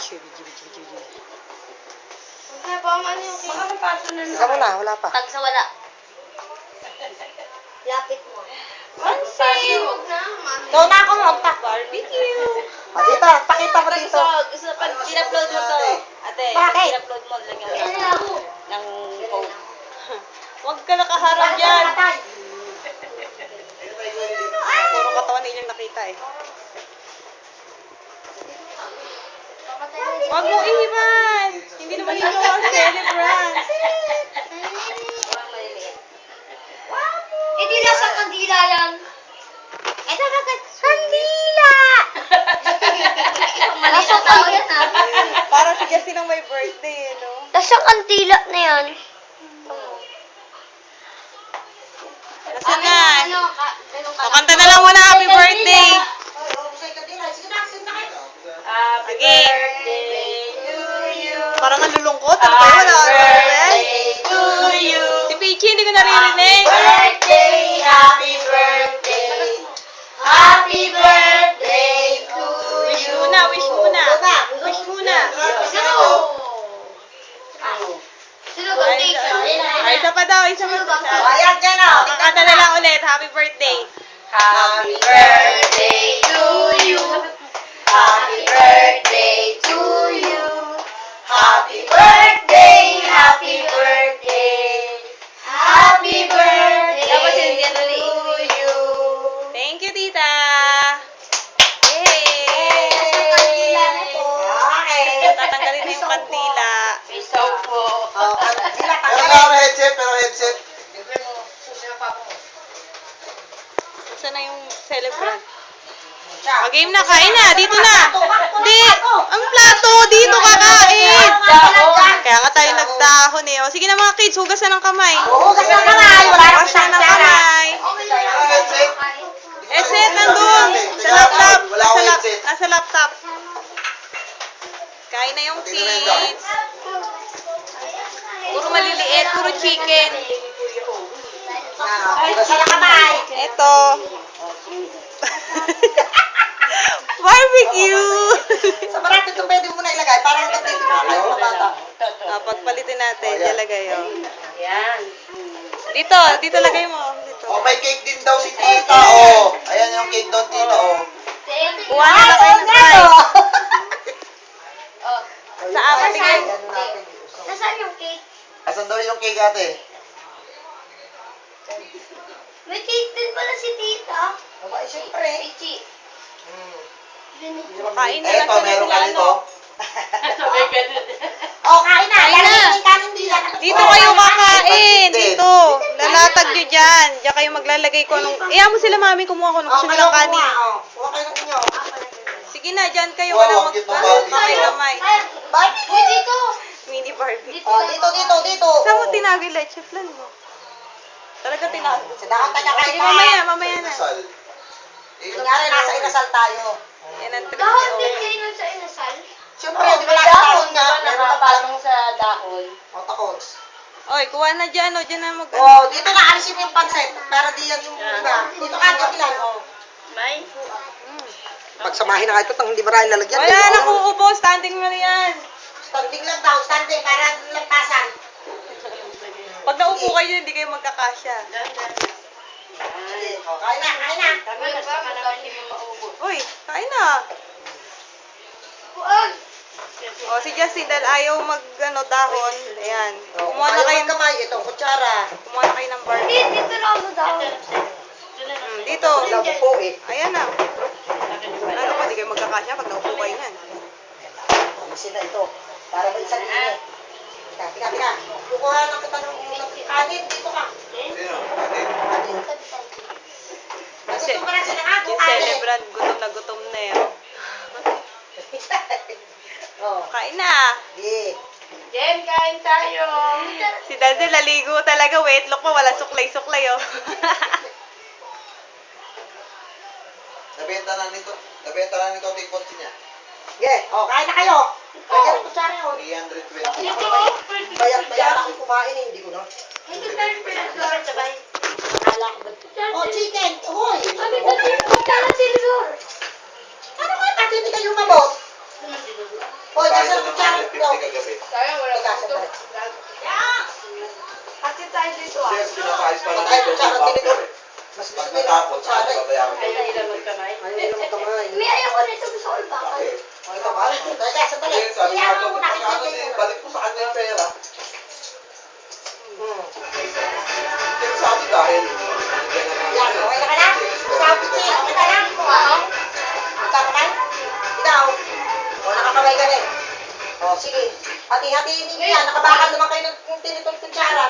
Kaya pa man yung cake. Baka paso na Isa mo na, wala pa. Tag sa wala. Lapit mo. Pansin! Huwag na, mami. Ikaw na ako, magtak. Barbecue. Dito, pakita mo dito. Gusto pag in-upload mo to. Ate, Bakit? in-upload mo, lagyan mo ng coke. Huwag ka nakaharap dyan. Puro katawan nila nakita eh. Huwag mo iwan. Hindi naman ikaw ang celebrant. Hindi nasa kandila yan. Ito kagat. Kandila! Nasa kandila. Parang si Jessie lang may birthday eh, no? Nasa kandila na yan. Nasaan na? Ano, O, kanta na lang muna, happy birthday! Happy birthday to you. Parang ang lulungkot. Ano ba yun? Wala ano ba yan? to you. Si Peachy, hindi ko naririnig. Birthday, happy birthday. Happy birthday to Wish you. muna, wish muna. Wish muna. Sino? Sino ba Ay, isa pa daw, isa pa. Ayan, dyan o. Kanta na lang ulit, happy birthday. Happy birthday to you. Happy birthday to you. Happy birthday, happy birthday. Happy birthday to you. Thank you, tita. Yay! Yay! Tatanggalin na yung kandila. Isaw po. Pero headset. Saan na yung celebrant? Game na, kain na. Dito na. Hindi. Ang plato. Dito kakain. Kaya nga tayo nagdahon eh. O, sige na mga kids, hugas na ng kamay. Hugas ng kamay. Wala na Hugas na ng kamay. Headset nandun. Sa laptop. Nasa laptop. Kain na yung kids. Puro maliliit. Puro chicken. Hugas na kamay. Ito. Barbecue! Sa barato ito pwede mo na ilagay. Parang dito ay mga bata. Pagpalitin natin. Ilagay oh. Ayan. Dito lagay mo. Dito. Oh, may cake din daw si tita, oh. Ayan yung cake doon, tita, oh. Kuha na lang kayo ng fries. Oh. Sa apat tingin. Nasaan yung cake? Asan daw yung cake, ate? May cake din pala si tita. Aba, siyempre. Pichi. Kain na lang Eto, meron ka dito. Oh, kain na. Lalagay yung kanin dila. Dito kayo kakain. Dito. Lalatag nyo dyan. Diyan kayo maglalagay ko nung... Iyan mo sila mami kumuha ko nung gusto nilang kanin. Kuha kayo ng inyo. Sige na, dyan kayo. Wow, Walang ang cute ng Barbie. kamay. Barbecue dito. Mini Barbie. Oh, dito. Saan mo tinago yung leche flan mo? Talaga tinago. Sa dapat tayo kain Sige, mamaya na. Inasal. Kunyari, nasa inasal tayo. Yan ang trick. Dahon din kayo nun sa inasal? Siyempre, di ba nakataon nga? Meron ka pa. sa dahon. O, takons. Oy, kuha na dyan. O, dyan na mag... Oh, dito na alisin mo yung pansit. Pero di yan yung iba. Dito ka, kapilan. Oh. May? Pagsamahin na kayo itong hindi marami lalagyan. Wala nang uubo. Standing mo na yan. Standing lang daw. Standing. Para lagpasan. Pag naupo kayo, hindi kayo magkakasya. Sige. Oh, kain na. Kami ba? Magkakit mo maubos. Uy, kain na. Kuan! O, si Justin, dahil ayaw dahon. Ayan. Kumuha na kayo, kamay. Itong kutsara. kumuha na kayo ng bar. Hindi, dito lang ako dahon. Dito. Labo po eh. Ayan na. Ano ba, hindi kayo magkakasya pag naupo kayo yan. Alisin na ito. Para may isang ini. Tika. Kukuha na kita ng kanin. Dito ka. Sino? Ate? Kanin. Gusto ko na sila nga. Yung celebrant, gutom na eh. oh. Oh. Kain na. Di. Jen, kain tayo. Si Daddy, laligo talaga. Wait, look mo, wala suklay-suklay oh. Nabenta na nito tikot niya. Yeah. Oh, kain na kayo. Lagyan ng kutsara yun. 320. Dito, Bayan ako kumain eh. Hindi ko na. Dito tayo pinag-flora sabay. Akala ko ba? Oh, chicken. Hoy. Kami na lang yung pagkala silver. Ano kayo natin hindi kayo mabot? Hoy, Tayo nasa ng kutsara 150 daw. kagabi. Kaya wala Teka, puto. sandali. Ate tayo dito Sir, pinapayos pa lang Patay, yung kutsara, bumper tinidor. eh. Mas Pag gusto nila natapos, kutsara saka eh. babayaran ko. Ayaw nila magkamay. Ayaw nila magkamay. May ayaw ko nito gusto ko bakal. Okay. O, ito ba? Teka, sandali. Kasi sabi nga Iyan daw, mo, pag ano nakikita di, yun. balik mo sa kanya yung pera. Hmm. Pero sabi dahil, binigyan na ng- Yan, okay na ka na? Sabi ko, okay ka na? Magkakaman? Ikaw? O, nakakamay ka rin. O, sige. Hati-hatiin ninyo yan. Nakabakal naman kayo ng tinitong kutsara.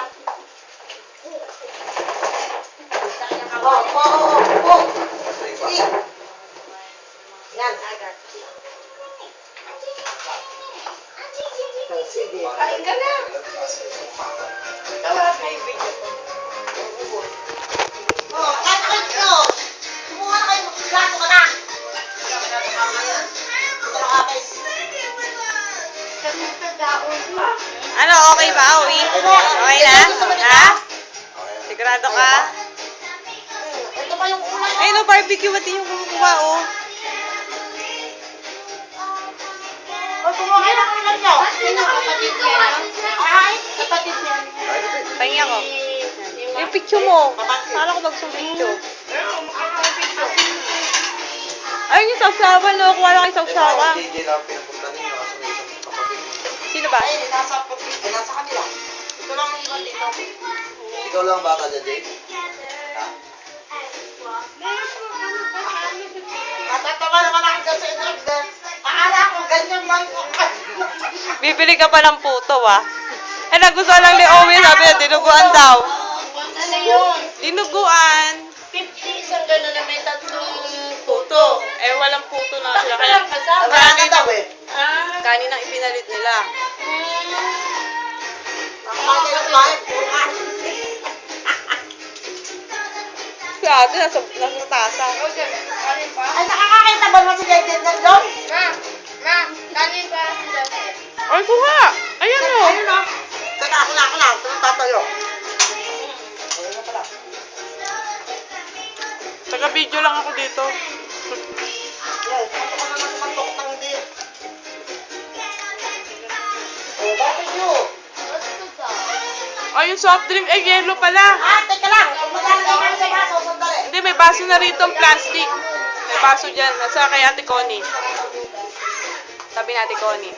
O. Sige. Yan. Sige. Kain ka na. Tawag may video ko. O, yan kayo nyo. Kumuha na kayo. Plato ka na. Ito na kapis. Kasi sa daon pa. Ano, okay ba, Owi? Okay na? Ha? Sigurado ka? Ito pa yung kulay. Ay, no, barbecue. Ba't yung kumukuha, oh? O, kumuha kayo ng ulam nyo. Sino kapatid niya? Ay. Kapatid niya. Pahinga ko. Yung picture mo. Kala ko bagsong picture. Ayun yung sausawan, no? Kuha lang kayo sausawan. JJ lang pinapunta ninyo kasi may isang kapatid ninyo. Sino ba? Ay, nasa kanila. Ito lang ang iwan dito. Ikaw lang bata dyan, Jay? Ha? Natatawa naman ako dyan sa inyo. Akala ko ganyan man. Bibili ka pa ng puto, ah. Eh, nagustuhan lang ni Owi. Sabi niya, dinuguan daw. Ano yun? Dinuguan. 50 isang gano'n na may tatlong Puto. Eh, walang puto na sila. Kaya, Walang kasama. Marami daw eh. Ah. kanin ang ipinalit nila. Kumain kayo ng kumain. Kumain. Si ate, nasa tasa. Okay, kanin pa? Ay, nakakakita ba naman si Jaden na doon? Ma, kanin pa. Ay, kuha. Ayan, o. Ayun o. Teka, ako na. Ito na tatayo. Ayun na pala. Taga-video lang ako dito. Yan, ito ka naman tumantok ng deal. Oh, bakit yun? Ay, yung soft drink, eh, yellow pala. Ah, teka lang. Maglalagay ka sa baso. Sandali. Hindi, may baso na rito ang plastic. May baso dyan. Nasa kay Ate Connie. Sabi ni Ate Connie.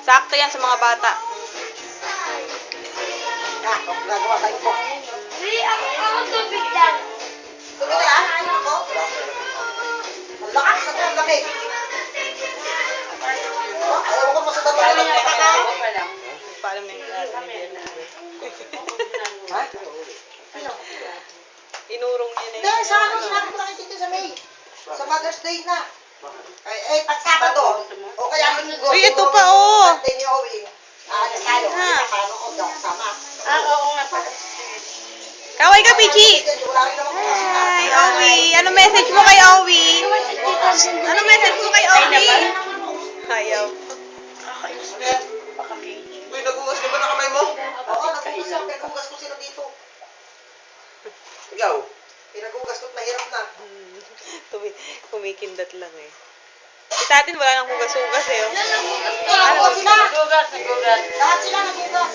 Sakto yan sa mga bata. Ah, gagawa tayo po. Ako tubig lang. Tubig na yan. Ayun ako. Ang lakas na ito. Ang lamig. Oh, ayaw ko masada pa lang yung kakao. Paalam na yung Ha? inurong niya na Hindi, sa ano, sinabi ko na kay Tito sa May. Sa Mother's Day na. Pag Sabado. O kaya Linggo. Uy, ito pa, oh. Birthday ni Owen. Alas tayo. Ha? Paano ko daw kasama. Oo nga pala. Kaway ka, Pichi. Wala rin naman po kasi na. Hi, Owi. Ano message mo kay Owi? Ano message mo kay Owi? Ayaw. Uy, nagugas ka ba na kamay mo? Oo, nagugas ako. Pinagugas ko sila dito. Ikaw? Pinagugas ko't mahirap na. Kumikindat lang eh. Si tatin wala nang hugas-hugas eh. Oh. Ano sila? Nagugas. Lahat sila nagugas.